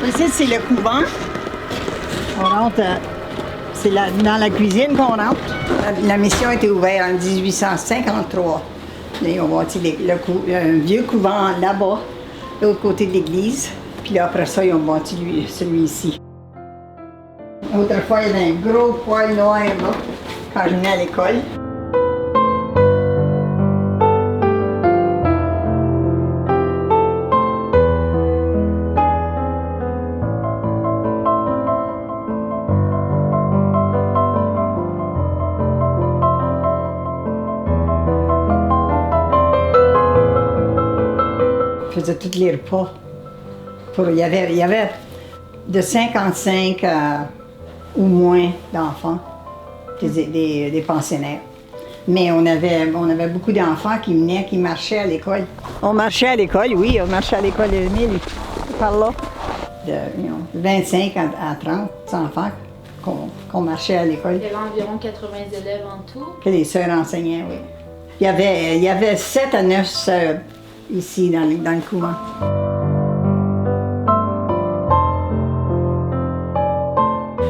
Ici, c'est le couvent. On rentre, dans la cuisine qu'on rentre. La mission a été ouverte en 1853. Là, ils ont bâti un vieux couvent là-bas, de l'autre côté de l'église. Puis là, après ça, ils ont bâti celui-ci. Autrefois, il y avait un gros poêle noir là, quand je venais à l'école. Je faisais tous les repas. Il y avait de 55 ou moins d'enfants, des pensionnaires. Mais on avait beaucoup d'enfants qui venaient, qui marchaient à l'école. On marchait à l'école, oui, on marchait à l'école par là. De 25 à 30 enfants qu'on marchait à l'école. Il y avait environ 80 élèves en tout. Que les sœurs enseignaient, oui. Il y avait 7 à 9 sœurs ici, dans le couvent.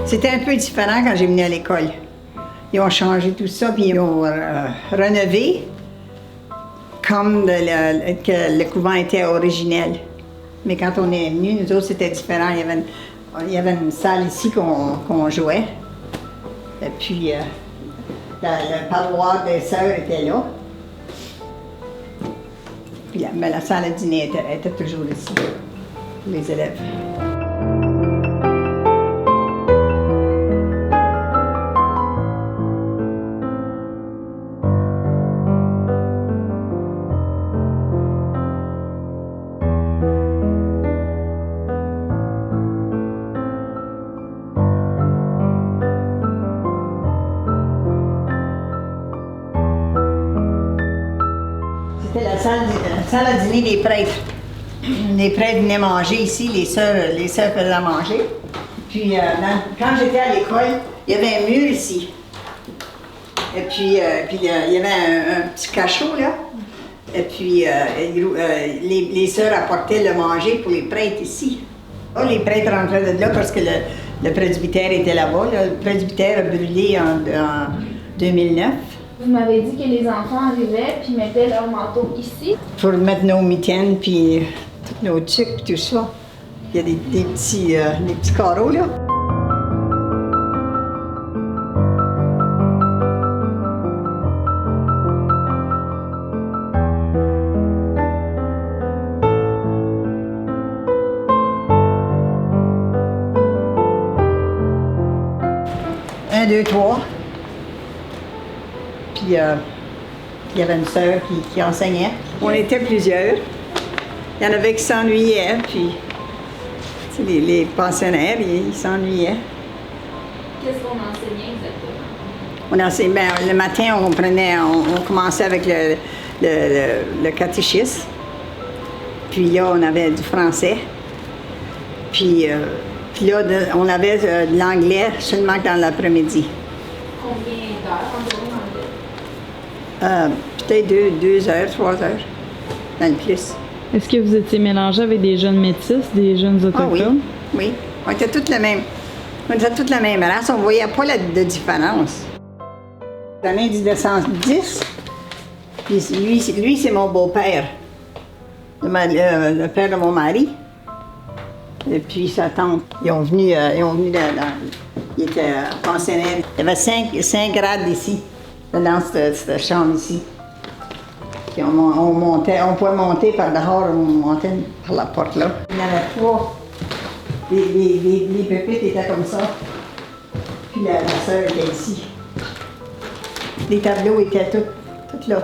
C'était un peu différent quand j'ai venu à l'école. Ils ont changé tout ça, puis ils ont rénové comme que le couvent était originel. Mais quand on est venu, nous autres, c'était différent. Il y avait une salle ici qu'on jouait. Et puis, le parloir des sœurs était là. Puis, mais la salle à dîner était toujours ici, pour les élèves. C'était la salle à dîner des prêtres. Les prêtres venaient manger ici, les sœurs faisaient manger. Puis quand j'étais à l'école, il y avait un mur ici. Et puis il y avait un petit cachot là. Et puis les sœurs apportaient le manger pour les prêtres ici. Oh, les prêtres rentraient de là parce que le presbytère était là-bas. Le presbytère a brûlé en 2009. Vous m'avez dit que les enfants arrivaient puis mettaient leur manteau ici. Pour mettre nos mitaines puis tous nos tucs puis tout ça. Il y a des petits carreaux là. Un, deux, trois. Puis il y avait une sœur qui enseignait. On était plusieurs. Il y en avait qui s'ennuyaient, puis les pensionnaires, ils s'ennuyaient. Qu'est-ce qu'on enseignait exactement? On enseignait, le matin, on commençait avec le catéchisme. Puis là, on avait du français. Puis là, on avait de l'anglais seulement dans l'après-midi. Combien d'heures environ l'anglais? Peut-être 2 heures, 3 heures, dans le plus. Est-ce que vous étiez mélangé avec des jeunes métis, des jeunes autochtones? Ah oui, oui. On était toutes la même. On était toutes la même race, on ne voyait pas de différence. Dans l'année 1910, lui c'est mon beau-père, le père de mon mari. Et puis sa tante, ils ont venu ils étaient pensionnaires. Il y avait 5 grades ici, dans cette chambre ici. Puis on pouvait monter par dehors, on montait par la porte là. Il y en avait 3. Les pépites étaient comme ça. Puis la sœur était ici. Les tableaux étaient tous là.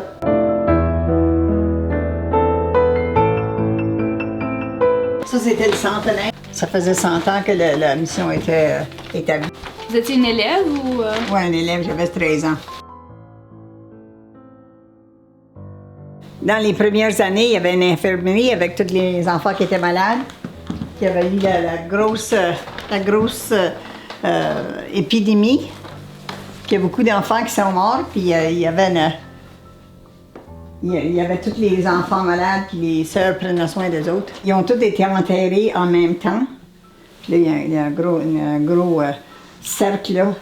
Ça, c'était le centenaire. Ça faisait 100 ans que la mission était établie. Vous étiez une élève ou... Oui, un élève, j'avais 13 ans. Dans les premières années, il y avait une infirmerie avec tous les enfants qui étaient malades. Il y avait eu la grosse épidémie. Il y a beaucoup d'enfants qui sont morts, puis il y avait tous les enfants malades, puis les sœurs prenaient soin des autres. Ils ont tous été enterrés en même temps. Là, il y a un gros cercle là,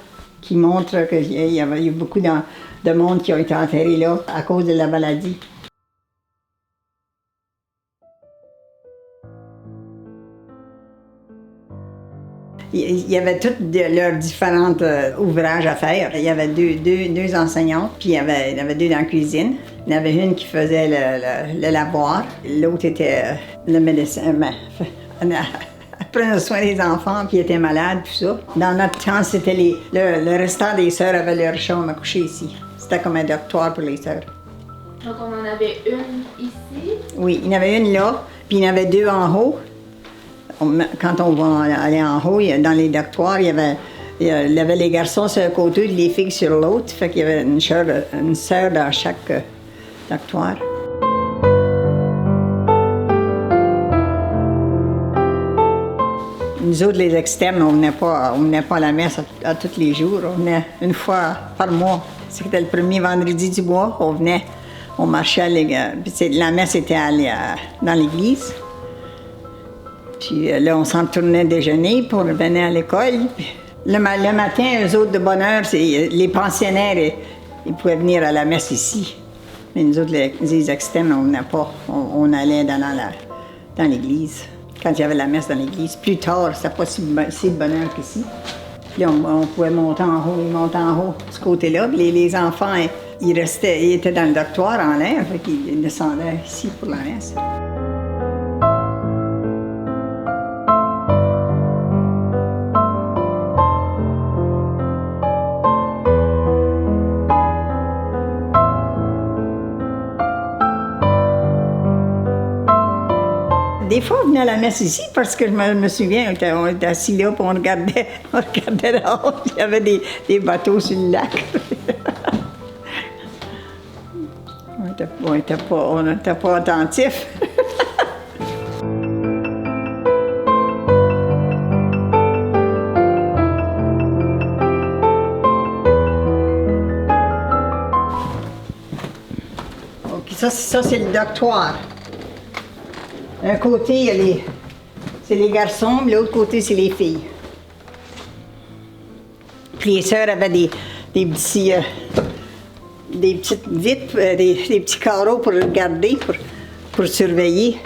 qui montre qu'il y a eu beaucoup de monde qui a été enterré là à cause de la maladie. Il y avait tous leurs différents ouvrages à faire. Il y avait deux enseignantes, puis il y avait deux dans la cuisine. Il y en avait une qui faisait le lavoir, l'autre était le médecin. Elle prenait soin des enfants, puis était malade, tout ça. Dans notre temps, c'était le restant des sœurs avaient leur chambre à coucher ici. C'était comme un dortoir pour les sœurs. Donc on en avait une ici. Oui, il y en avait une là, puis il y en avait deux en haut. Quand on va aller en haut, dans les dortoirs, il y avait les garçons sur un côté et les filles sur l'autre. Fait qu'il y avait une sœur dans chaque dortoir. Nous autres, les externes, on venait pas à la messe à tous les jours. On venait une fois par mois. C'était le premier vendredi du mois. On venait, on marchait la messe était dans l'église. Puis là, on s'en retournait déjeuner pour venir à l'école. Le matin, eux autres, de bonne heure, les pensionnaires, ils pouvaient venir à la messe ici. Mais nous autres, les externes, on venait pas. On allait dans l'église. Quand il y avait la messe dans l'église. Plus tard, c'était pas si de bonne heure qu'ici. Puis là, on pouvait monter en haut, ils montaient en haut, de ce côté-là. Puis les enfants, ils étaient dans le dortoir en l'air, fait qu'ils descendaient ici pour la messe. Des fois, on venait à la messe ici parce que je me souviens, on était assis là et on regardait dehors. Il y avait des bateaux sur le lac. On n'était pas attentifs. OK, ça c'est le dortoir. D'un côté, c'est les garçons, de l'autre côté, c'est les filles. Puis les sœurs avaient des petites vitres, des petits carreaux pour regarder, pour surveiller.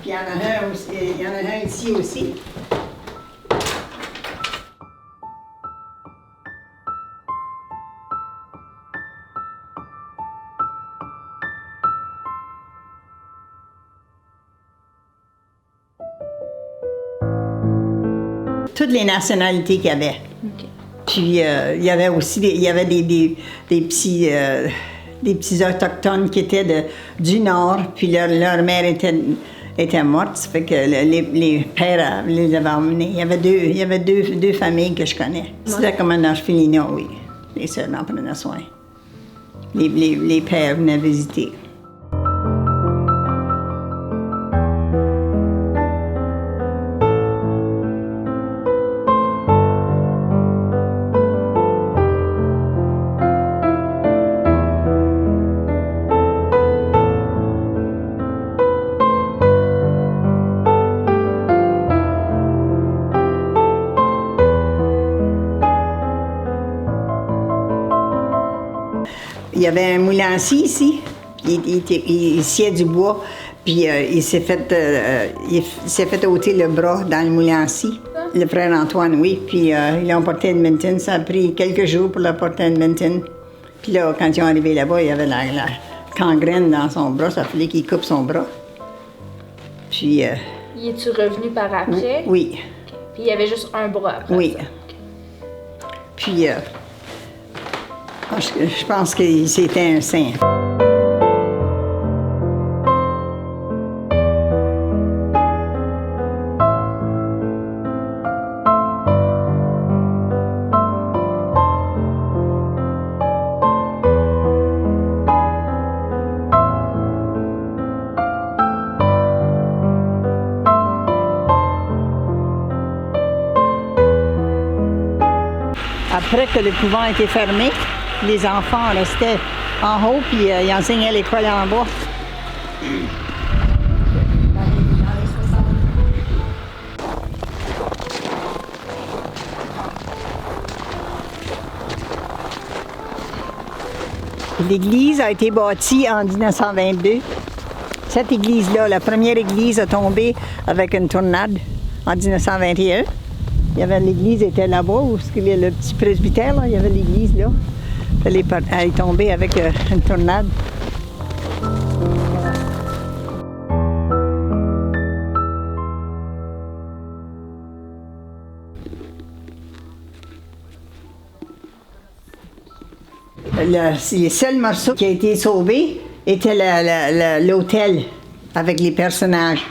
Puis il y en a un ici aussi. Toutes les nationalités qu'il y avait. Okay. Puis il y avait aussi des petits autochtones qui étaient du Nord, puis leur mère était morte, ça fait que les pères les avaient emmenés. Il y avait deux familles que je connais. C'était comme un orphelinat, oui. Les sœurs en prenaient soin. Les pères venaient visiter. Il y avait un moulancier ici, il sciait du bois, puis il s'est fait ôter le bras dans le moulancier. Le frère Antoine, oui, puis ils l'ont porté à Edmonton. Ça a pris quelques jours pour le porter à Edmonton. Puis là, quand ils sont arrivés là-bas, il y avait la gangrène dans son bras, ça fallait qu'il coupe son bras. Puis... Y es-tu revenu par après? Oui. Okay. Puis il y avait juste un bras après oui. Ça? Okay. Puis... je pense que c'était un saint. Après que le couvent a été fermé, les enfants restaient en haut, puis ils enseignaient l'école en bas. L'église a été bâtie en 1922. Cette église-là, la première église a tombé avec une tornade en 1921. L'église était là-bas, où il y a le petit presbytère, là, il y avait l'église là. Elle est tombée avec une tornade. Les seuls morceaux qui ont été sauvés étaient l'hôtel avec les personnages.